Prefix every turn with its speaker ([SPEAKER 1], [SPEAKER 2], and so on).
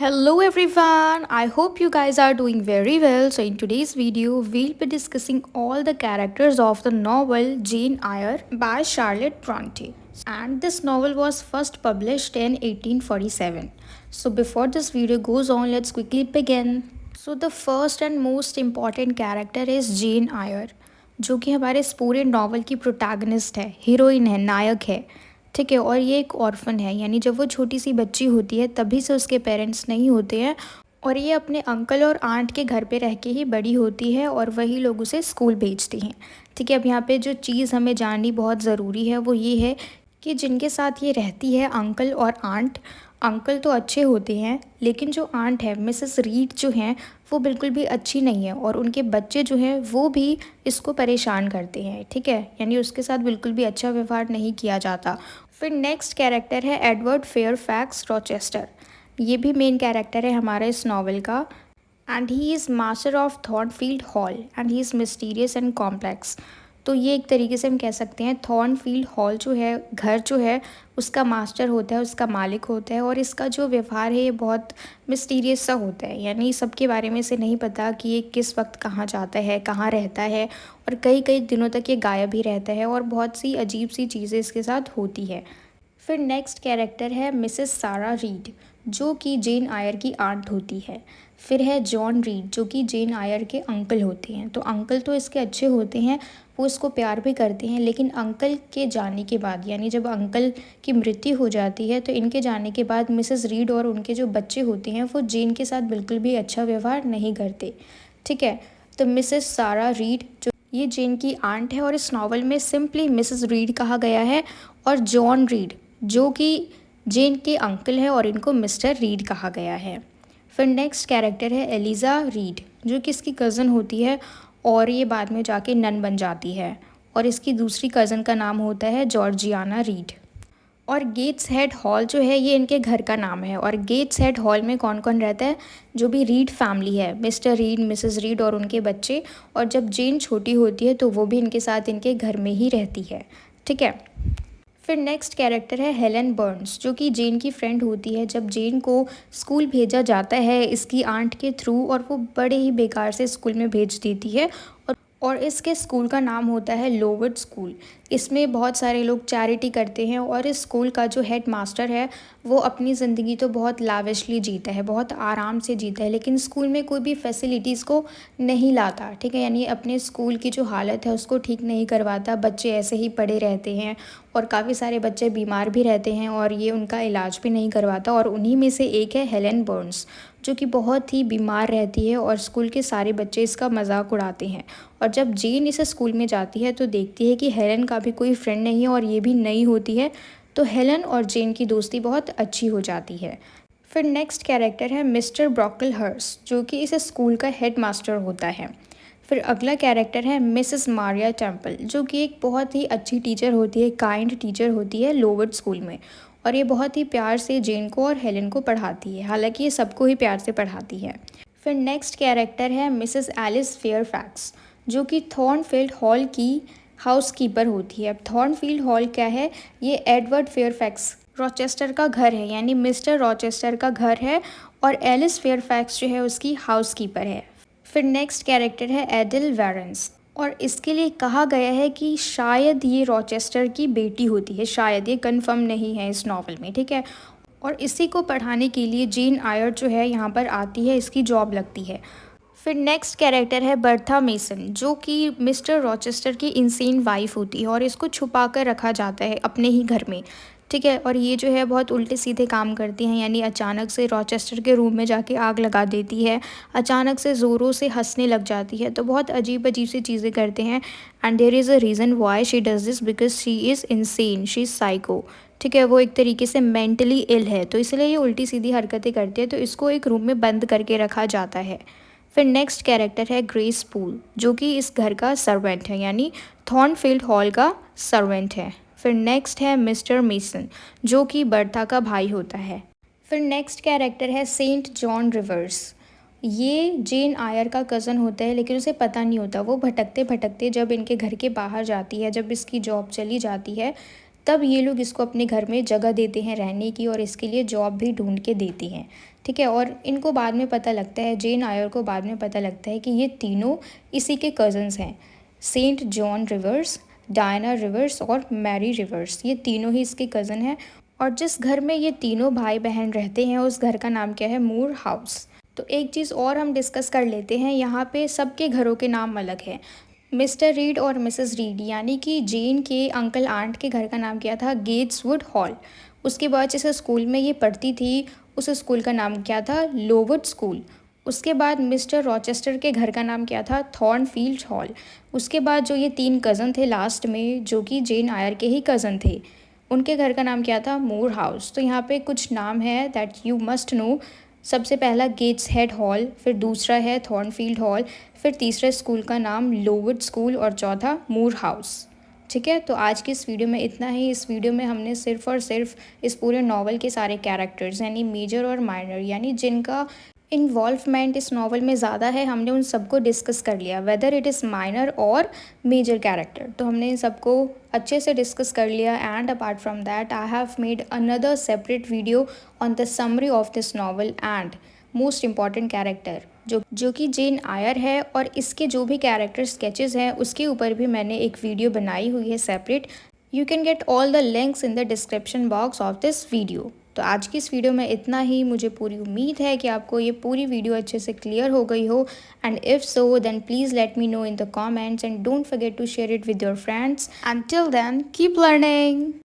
[SPEAKER 1] Hello everyone, I hope you guys are doing very well. So, in today's video, we'll be discussing all the characters of the novel Jane Eyre by Charlotte Bronte. And this novel was first published in 1847. So, before this video goes on, let's quickly begin. So, the first and most important character is Jane Eyre, जो कि हमारे इस पूरे novel की protagonist है, heroine है, नायक है। ठीक है, और ये एक ऑर्फन है, यानी जब वो छोटी सी बच्ची होती है तभी से उसके पेरेंट्स नहीं होते हैं और ये अपने अंकल और आंट के घर पे रह के ही बड़ी होती है और वही लोग उसे स्कूल भेजते हैं। ठीक है, अब यहाँ पे जो चीज़ हमें जाननी बहुत ज़रूरी है वो ये है कि जिनके साथ ये रहती है अंकल और आंट, अंकल तो अच्छे होते हैं लेकिन जो आंट है मिसेस रीड जो हैं वो बिल्कुल भी अच्छी नहीं है और उनके बच्चे जो हैं वो भी इसको परेशान करते हैं। ठीक है, यानी उसके साथ बिल्कुल भी अच्छा व्यवहार नहीं किया जाता। फिर नेक्स्ट कैरेक्टर है एडवर्ड फेयरफैक्स रॉचेस्टर। ये भी मेन कैरेक्टर है हमारे इस नॉवल का and he is master of Thornfield Hall and he is mysterious and complex. तो ये एक तरीके से हम कह सकते हैं थॉर्नफील्ड हॉल जो है, घर जो है, उसका मास्टर होता है, उसका मालिक होता है और इसका जो व्यवहार है ये बहुत मिस्टीरियस सा होता है, यानी सबके बारे में इसे नहीं पता कि ये किस वक्त कहाँ जाता है, कहाँ रहता है और कई कई दिनों तक ये गायब ही रहता है और बहुत सी अजीब सी चीज़ें इसके साथ होती है। फिर नेक्स्ट कैरेक्टर है मिसेस सारा रीड, जो कि जेन आयर की आंट होती है। फिर है जॉन रीड, जो कि जेन आयर के अंकल होते हैं। तो अंकल तो इसके अच्छे होते हैं, वो इसको प्यार भी करते हैं, लेकिन अंकल के जाने के बाद, यानी जब अंकल की मृत्यु हो जाती है तो इनके जाने के बाद मिसेस रीड और उनके जो बच्चे होते हैं वो जेन के साथ बिल्कुल भी अच्छा व्यवहार नहीं करते। ठीक है, तो मिसेस सारा रीड जो ये जेन की आंट है और इस नॉवल में सिंपली मिसेस रीड कहा गया है, और जॉन रीड जो कि जेन के अंकल है और इनको मिस्टर रीड कहा गया है। फिर नेक्स्ट कैरेक्टर है एलिज़ा रीड, जो कि इसकी कज़न होती है और ये बाद में जाके नन बन जाती है, और इसकी दूसरी कज़न का नाम होता है जॉर्जियाना रीड। और गेट्स हेड हॉल जो है ये इनके घर का नाम है, और गेट्स हेड हॉल में कौन कौन रहता है, जो भी रीड फैमिली है, मिस्टर रीड, मिसेस रीड और उनके बच्चे। और जब जेन छोटी होती है तो वो भी इनके साथ इनके घर में ही रहती है। ठीक है, फिर नेक्स्ट कैरेक्टर है हेलन बर्न्स, जो कि जेन की फ्रेंड होती है। जब जेन को स्कूल भेजा जाता है इसकी आंट के थ्रू और वो बड़े ही बेकार से स्कूल में भेज देती है, और इसके स्कूल का नाम होता है लोवर्ड स्कूल। इसमें बहुत सारे लोग चैरिटी करते हैं और इस स्कूल का जो हेड मास्टर है वो अपनी ज़िंदगी तो बहुत लाविशली जीता है, बहुत आराम से जीता है, लेकिन स्कूल में कोई भी फैसिलिटीज़ को नहीं लाता। ठीक है, यानी अपने स्कूल की जो हालत है उसको ठीक नहीं करवाता, बच्चे ऐसे ही पड़े रहते हैं और काफ़ी सारे बच्चे बीमार भी रहते हैं और ये उनका इलाज भी नहीं करवाता। और उन्हीं में से एक है हेलन बर्न्स, जो कि बहुत ही बीमार रहती है और स्कूल के सारे बच्चे इसका मजाक उड़ाते हैं। और जब जेन इस स्कूल में जाती है तो देखती है कि हेलन का भी कोई फ्रेंड नहीं है और ये भी नई होती है, तो हेलन और जेन की दोस्ती बहुत अच्छी हो जाती है। फिर नेक्स्ट कैरेक्टर है मिस्टर ब्रॉकलहर्स्ट, जो कि इस स्कूल का हेड मास्टर होता है। फिर अगला कैरेक्टर है मिसेस मारिया टेम्पल, जो कि एक बहुत ही अच्छी टीचर होती है, काइंड टीचर होती है लोवर्ड स्कूल में, और ये बहुत ही प्यार से जेन को और हेलन को पढ़ाती है, हालांकि ये सबको ही प्यार से पढ़ाती है। फिर नेक्स्ट कैरेक्टर है मिसेस एलिस फेयरफैक्स, जो कि थॉर्नफील्ड हॉल की हाउसकीपर होती है। अब थॉर्नफील्ड हॉल क्या है, ये एडवर्ड फेयरफैक्स रॉचेस्टर का घर है, यानी मिस्टर रॉचेस्टर का घर है, और एलिस फेयरफैक्स जो है उसकी हाउसकीपर है। फिर नेक्स्ट कैरेक्टर है एडिल वैरेंस, और इसके लिए कहा गया है कि शायद ये रॉचेस्टर की बेटी होती है, शायद, ये कंफर्म नहीं है इस नॉवल में। ठीक है, और इसी को पढ़ाने के लिए जेन आयर जो है यहाँ पर आती है, इसकी जॉब लगती है। फिर नेक्स्ट कैरेक्टर है बर्था मेसन, जो कि मिस्टर रॉचेस्टर की इंसेन वाइफ होती है और इसको छुपा कर रखा जाता है अपने ही घर में। ठीक है, और ये जो है बहुत उल्टे सीधे काम करती हैं, यानी अचानक से रॉचेस्टर के रूम में जाके आग लगा देती है, अचानक से ज़ोरों से हंसने लग जाती है, तो बहुत अजीब अजीब सी चीज़ें करते हैं। And there is a reason why she does this, because she is insane, she is psycho. ठीक है, वो एक तरीके से मेंटली इल है, तो इसलिए ये उल्टी सीधी हरकतें करती है, तो इसको एक रूम में बंद करके रखा जाता है। फिर नेक्स्ट कैरेक्टर है ग्रेस पूल, जो कि इस घर का सर्वेंट है, यानी थॉर्नफील्ड हॉल का सर्वेंट है। फिर नेक्स्ट है मिस्टर मेसन, जो कि बर्था का भाई होता है। फिर नेक्स्ट कैरेक्टर है सेंट जॉन रिवर्स। ये जेन आयर का कज़न होता है, लेकिन उसे पता नहीं होता। वो भटकते भटकते जब इनके घर के बाहर जाती है, जब इसकी जॉब चली जाती है, तब ये लोग इसको अपने घर में जगह देते हैं रहने की और इसके लिए जॉब भी ढूंढ के देती हैं। ठीक है। और इनको बाद में पता लगता है, जेन आयर को बाद में पता लगता है कि ये तीनों इसी के कज़न्स हैं। St John Rivers, Diana Rivers और मैरी रिवर्स, ये तीनों ही इसके कज़न हैं। और जिस घर में ये तीनों भाई बहन रहते हैं उस घर का नाम क्या है? मूर हाउस। तो एक चीज़ और हम डिस्कस कर लेते हैं, यहाँ पे सबके घरों के नाम अलग हैं। मिस्टर रीड और मिसेस रीड यानी कि जेन के अंकल आंट के घर का नाम क्या था? गेट्सवुड हॉल। उसके बाद जिस स्कूल में ये पढ़ती थी उस स्कूल का नाम क्या था? Lowood school. उसके बाद मिस्टर रॉचेस्टर के घर का नाम क्या था? थॉर्नफील्ड हॉल। उसके बाद जो ये तीन कज़न थे लास्ट में, जो कि जेन आयर के ही कज़न थे, उनके घर का नाम क्या था? मूर हाउस। तो यहाँ पे कुछ नाम है दैट यू मस्ट नो। सबसे पहला गेट्स हेड हॉल, फिर दूसरा है थॉर्नफील्ड हॉल, फिर तीसरे स्कूल का नाम लोवुड स्कूल और चौथा मूर हाउस। ठीक है, तो आज की इस वीडियो में इतना ही। इस वीडियो में हमने सिर्फ और सिर्फ इस पूरे नावल के सारे कैरेक्टर्स यानी मेजर और माइनर यानी जिनका इन्वॉल्वमेंट इस नावल में ज़्यादा है, हमने उन सबको डिस्कस कर लिया, वेदर इट इज़ माइनर और मेजर कैरेक्टर। तो हमने इन सबको अच्छे से डिस्कस कर लिया। And apart from that I have made another separate video on the summary of this novel and most important character जो कि जेन आयर है। और इसके जो भी कैरेक्टर स्केचेस हैं उसके ऊपर भी मैंने एक वीडियो बनाई हुई है separate. You can get all the links in the description box of this video. तो आज की इस वीडियो में इतना ही। मुझे पूरी उम्मीद है कि आपको ये पूरी वीडियो अच्छे से क्लियर हो गई हो। And if so then please let me know in the comments and don't forget to share it with your friends. And till then keep learning.